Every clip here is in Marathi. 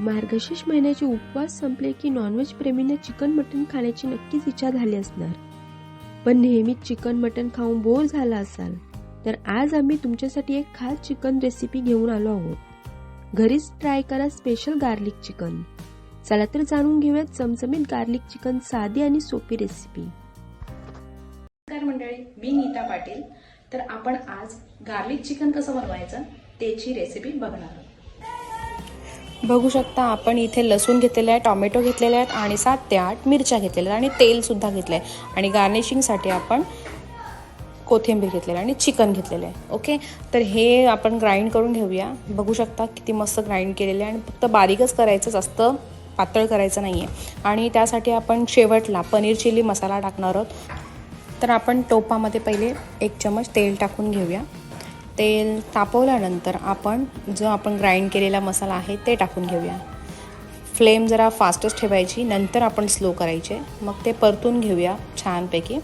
मार्गशीर्ष महिन्याचे उपवास संपले की नॉनव्हेज प्रेमींना चिकन मटन खाण्याची नक्कीच इच्छा झाली असणार. पण नेहमीच चिकन मटन खाऊन बोर झाला असाल तर आज आम्ही तुमच्यासाठी एक खास चिकन रेसिपी घेऊन आलो आहोत. घरीच ट्राय करा स्पेशल गार्लिक चिकन. चला तर जाणून घेऊयात चमचमीत गार्लिक चिकन साधी आणि सोपी रेसिपी. नमस्कार मंडळी, मी नीता पाटील. तर आपण आज गार्लिक चिकन कसं बनवायचं त्याची रेसिपी बघणार आहोत. बघू शकता आपण इथे लसूण घेतलेला आहे, टोमॅटो घेतलेले आहेत आणि 7 ते 8 मिरच्या घेतलेल्या आणि तेल सुद्धा घेतलंय आणि गार्निशिंगसाठी आपण कोथिंबीर घेतलेलं आणि चिकन घेतलेलं आहे. ओके, तर हे आपण ग्राइंड करून घेऊया. बघू शकता किती मस्त ग्राइंड केलेलं आहे आणि फक्त बारीकच करायचं, जास्त पातळ करायचं नाही आहे. आणि त्यासाठी आपण शेवटला पनीर चिली मसाला टाकणार आहोत. तर आपण टोपामध्ये पहिले 1 चमच तेल टाकून घेऊया. तेल तापवल्यानंतर आपण जो आपण ग्राइंड केलेला मसाला आहे ते टाकून घेऊया. फ्लेम जरा फास्टच ठेवायची, नंतर आपण स्लो करायचे. मग ते परतून घेऊया छानपैकी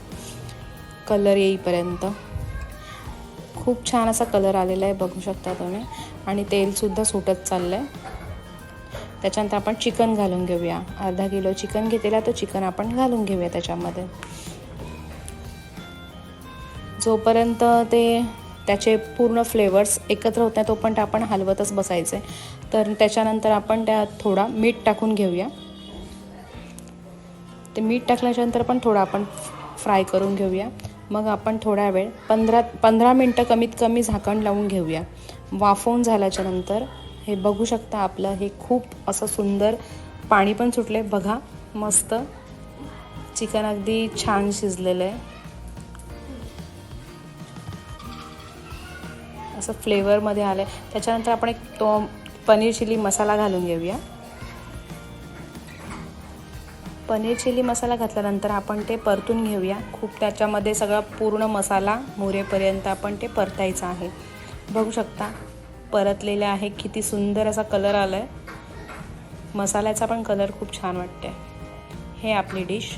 कलर येईपर्यंत. खूप छान असा कलर आलेला आहे, बघू शकता तुम्ही. आणि तेलसुद्धा सुटत चाललं आहे. त्याच्यानंतर आपण चिकन घालून घेऊया. अर्धा किलो चिकन घेतलेला, तो चिकन आपण घालून घेऊया त्याच्यामध्ये. जोपर्यंत त्याचे पूर्ण फ्लेवर्स एकत्र होत नाही तोपर्यंत आपण हलवतच बसायचे. तर त्याच्यानंतर आपण त्यात थोडा मीठ टाकून घेऊया. ते मीठ टाकल्याच्यानंतर पण थोडं आपण फ्राय करून घेऊया. मग आपण थोडा वेळ 15 मिनटं कमीत कमी झाकण लावून घेऊया. वाफवून झाल्याच्या नंतर हे बघू शकता आपलं हे खूप असं सुंदर पाणी पण सुटले. बघा मस्त चिकन अगदी छान शिजलेलं आहे. असं फ्लेवरमध्ये आलं आहे. त्याच्यानंतर आपण तो पनीर चिली मसाला घालून घेऊया. पनीर चिली मसाला घातल्यानंतर आपण ते परतून घेऊया. खूप त्याच्यामध्ये सगळा पूर्ण मसाला मुरेपर्यंत आपण ते परतायचं आहे. बघू शकता परतलेले आहे, किती सुंदर असा कलर आला आहे. मसाल्याचा पण कलर खूप छान वाटते. हे आपली डिश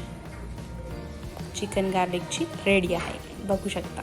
चिकन गार्लिकची रेडी आहे, बघू शकता.